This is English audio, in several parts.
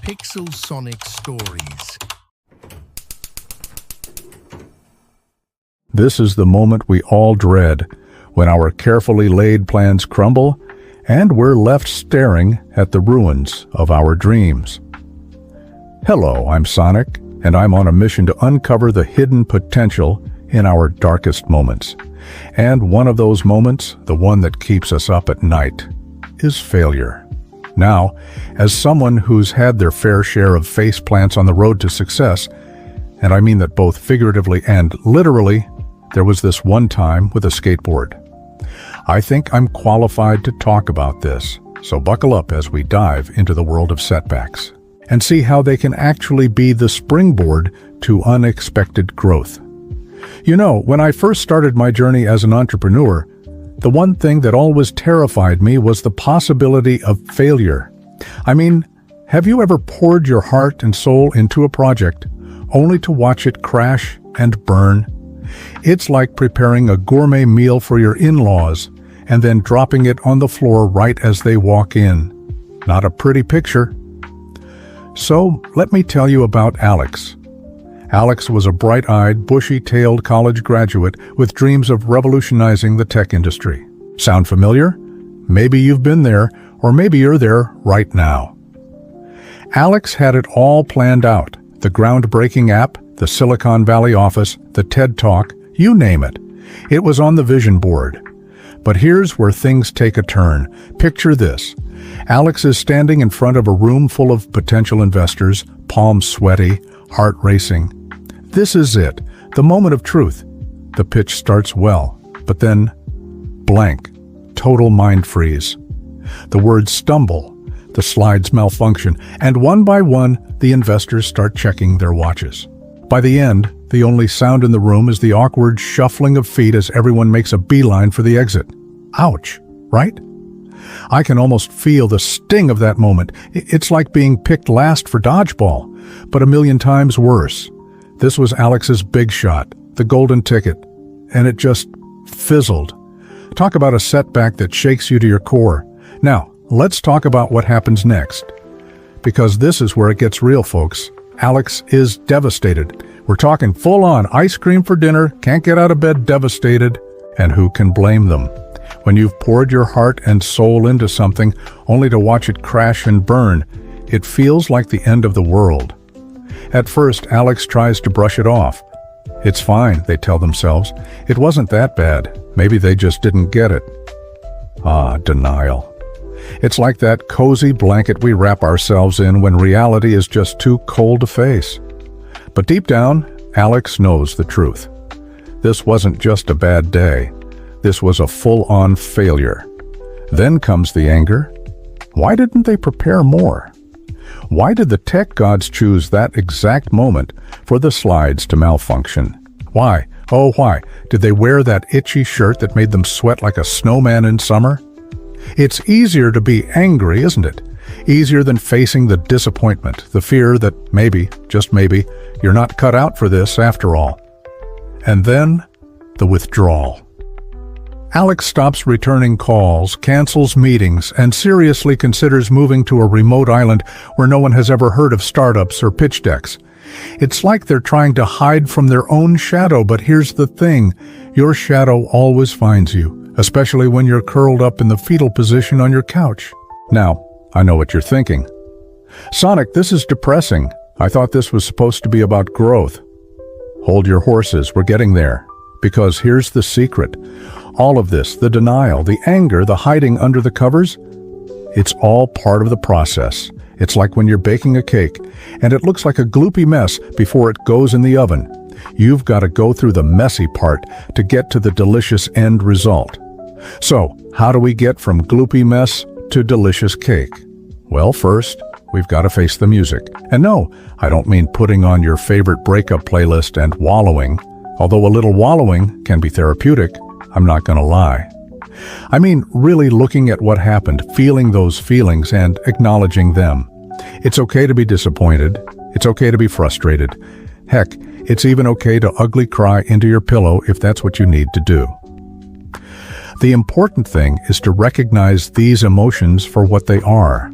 Pixel Sonic Stories. This is the moment we all dread, when our carefully laid plans crumble and we're left staring at the ruins of our dreams. Hello, I'm Sonic, and I'm on a mission to uncover the hidden potential in our darkest moments. And one of those moments, the one that keeps us up at night, is failure. Now, as someone who's had their fair share of face plants on the road to success, and I mean that both figuratively and literally, there was this one time with a skateboard. I think I'm qualified to talk about this, so buckle up as we dive into the world of setbacks and see how they can actually be the springboard to unexpected growth. You know, when I first started my journey as an entrepreneur, the one thing that always terrified me was the possibility of failure. I mean, have you ever poured your heart and soul into a project only to watch it crash and burn? It's like preparing a gourmet meal for your in-laws and then dropping it on the floor right as they walk in. Not a pretty picture. So, let me tell you about Alex. Alex was a bright-eyed, bushy-tailed college graduate with dreams of revolutionizing the tech industry. Sound familiar? Maybe you've been there, or maybe you're there right now. Alex had it all planned out. The groundbreaking app, the Silicon Valley office, the TED Talk, you name it. It was on the vision board. But here's where things take a turn. Picture this. Alex is standing in front of a room full of potential investors, palms sweaty, heart racing. This is it, the moment of truth. The pitch starts well, but then blank, total mind freeze. The words stumble, the slides malfunction, and one by one, the investors start checking their watches. By the end, the only sound in the room is the awkward shuffling of feet as everyone makes a beeline for the exit. Ouch, right? I can almost feel the sting of that moment. It's like being picked last for dodgeball, but a million times worse. This was Alex's big shot, the golden ticket, and it just fizzled. Talk about a setback that shakes you to your core. Now, let's talk about what happens next. Because this is where it gets real, folks. Alex is devastated. We're talking full-on ice cream for dinner, can't get out of bed devastated, and who can blame them? When you've poured your heart and soul into something only to watch it crash and burn, it feels like the end of the world. At first, Alex tries to brush it off. It's fine, they tell themselves. It wasn't that bad. Maybe they just didn't get it. Ah, denial. It's like that cozy blanket we wrap ourselves in when reality is just too cold to face. But deep down, Alex knows the truth. This wasn't just a bad day. This was a full-on failure. Then comes the anger. Why didn't they prepare more? Why did the tech gods choose that exact moment for the slides to malfunction? Why? Oh, why? Did they wear that itchy shirt that made them sweat like a snowman in summer? It's easier to be angry, isn't it? Easier than facing the disappointment, the fear that maybe, just maybe, you're not cut out for this after all. And then, the withdrawal. Alex stops returning calls, cancels meetings, and seriously considers moving to a remote island where no one has ever heard of startups or pitch decks. It's like they're trying to hide from their own shadow, but here's the thing. Your shadow always finds you, especially when you're curled up in the fetal position on your couch. Now, I know what you're thinking. Sonic, this is depressing. I thought this was supposed to be about growth. Hold your horses, we're getting there. Because here's the secret. All of this, the denial, the anger, the hiding under the covers, it's all part of the process. It's like when you're baking a cake, and it looks like a gloopy mess before it goes in the oven. You've got to go through the messy part to get to the delicious end result. So, how do we get from gloopy mess to delicious cake? Well, first, we've got to face the music. And no, I don't mean putting on your favorite breakup playlist and wallowing. Although a little wallowing can be therapeutic, I'm not going to lie. I mean really looking at what happened, feeling those feelings and acknowledging them. It's okay to be disappointed. It's okay to be frustrated. Heck, it's even okay to ugly cry into your pillow if that's what you need to do. The important thing is to recognize these emotions for what they are.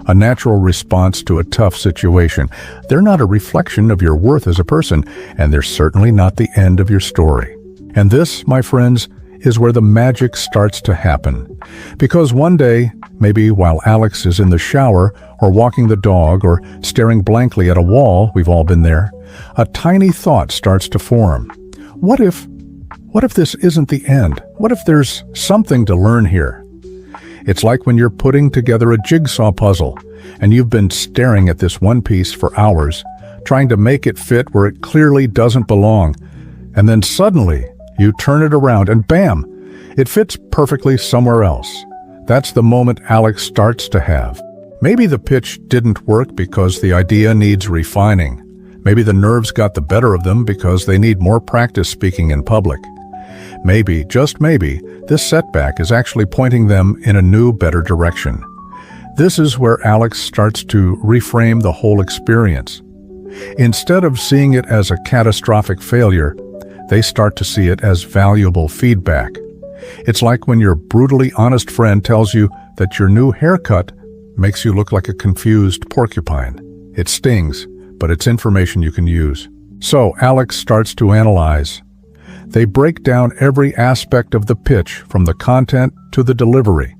a natural response to a tough situation. They're not a reflection of your worth as a person, and they're certainly not the end of your story. And this, my friends, is where the magic starts to happen. Because one day, maybe while Alex is in the shower, or walking the dog, or staring blankly at a wall, we've all been there, a tiny thought starts to form. What if this isn't the end? What if there's something to learn here? It's like when you're putting together a jigsaw puzzle, and you've been staring at this one piece for hours, trying to make it fit where it clearly doesn't belong. And then suddenly, you turn it around and bam, it fits perfectly somewhere else. That's the moment Alex starts to have. Maybe the pitch didn't work because the idea needs refining. Maybe the nerves got the better of them because they need more practice speaking in public. Maybe, just maybe, this setback is actually pointing them in a new, better direction. This is where Alex starts to reframe the whole experience. Instead of seeing it as a catastrophic failure, they start to see it as valuable feedback. It's like when your brutally honest friend tells you that your new haircut makes you look like a confused porcupine. It stings, but it's information you can use. So Alex starts to analyze. They break down every aspect of the pitch, from the content to the delivery.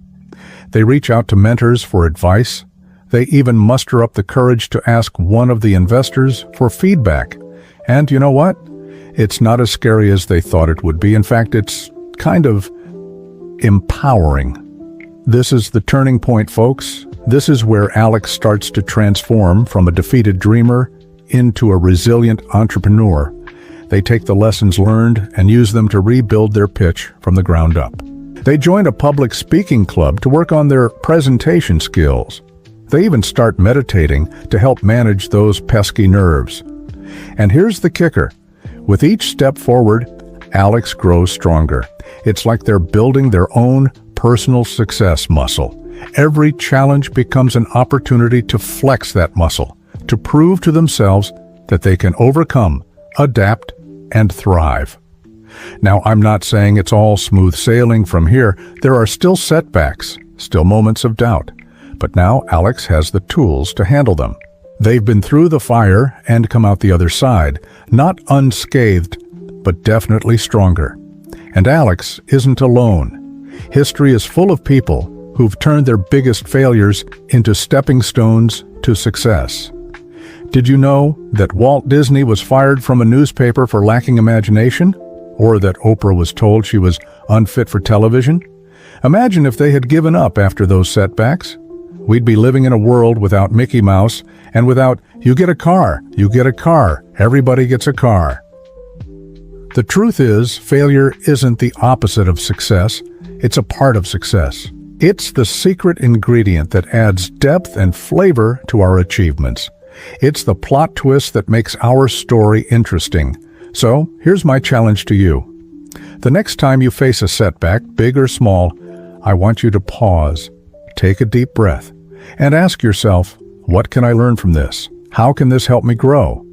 They reach out to mentors for advice. They even muster up the courage to ask one of the investors for feedback. And you know what? It's not as scary as they thought it would be. In fact, it's kind of empowering. This is the turning point, folks. This is where Alex starts to transform from a defeated dreamer into a resilient entrepreneur. They take the lessons learned and use them to rebuild their pitch from the ground up. They join a public speaking club to work on their presentation skills. They even start meditating to help manage those pesky nerves. And here's the kicker. With each step forward, Alex grows stronger. It's like they're building their own personal success muscle. Every challenge becomes an opportunity to flex that muscle, to prove to themselves that they can overcome, adapt, and thrive. Now, I'm not saying it's all smooth sailing from here. There are still setbacks, still moments of doubt. But now Alex has the tools to handle them. They've been through the fire and come out the other side, not unscathed, but definitely stronger. And Alex isn't alone. History is full of people who've turned their biggest failures into stepping stones to success. Did you know that Walt Disney was fired from a newspaper for lacking imagination? Or that Oprah was told she was unfit for television? Imagine if they had given up after those setbacks. We'd be living in a world without Mickey Mouse and without, you get a car, everybody gets a car. The truth is, failure isn't the opposite of success. It's a part of success. It's the secret ingredient that adds depth and flavor to our achievements. It's the plot twist that makes our story interesting. So, here's my challenge to you. The next time you face a setback, big or small, I want you to pause, take a deep breath, and ask yourself, what can I learn from this? How can this help me grow?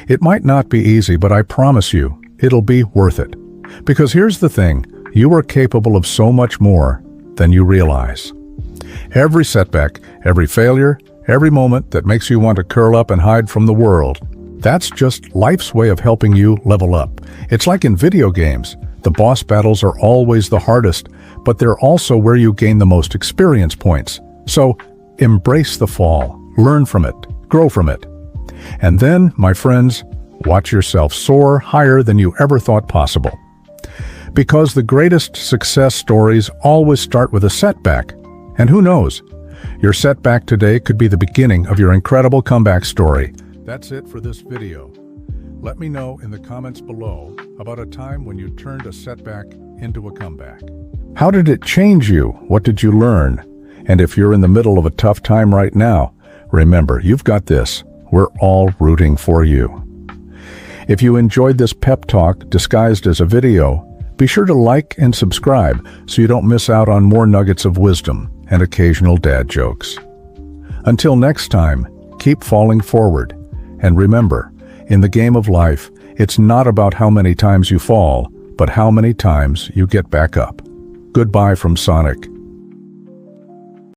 It might not be easy, but I promise you, it'll be worth it. Because here's the thing, you are capable of so much more than you realize. Every setback, every failure, every moment that makes you want to curl up and hide from the world, that's just life's way of helping you level up. It's like in video games. The boss battles are always the hardest, but they're also where you gain the most experience points. So, embrace the fall, learn from it, grow from it. And then, my friends, watch yourself soar higher than you ever thought possible. Because the greatest success stories always start with a setback. And who knows? Your setback today could be the beginning of your incredible comeback story. That's it for this video. Let me know in the comments below about a time when you turned a setback into a comeback. How did it change you? What did you learn? And if you're in the middle of a tough time right now, remember, you've got this. We're all rooting for you. If you enjoyed this pep talk disguised as a video, be sure to like and subscribe so you don't miss out on more nuggets of wisdom and occasional dad jokes. Until next time, keep falling forward. And remember, in the game of life, it's not about how many times you fall, but how many times you get back up. Goodbye from Sonic.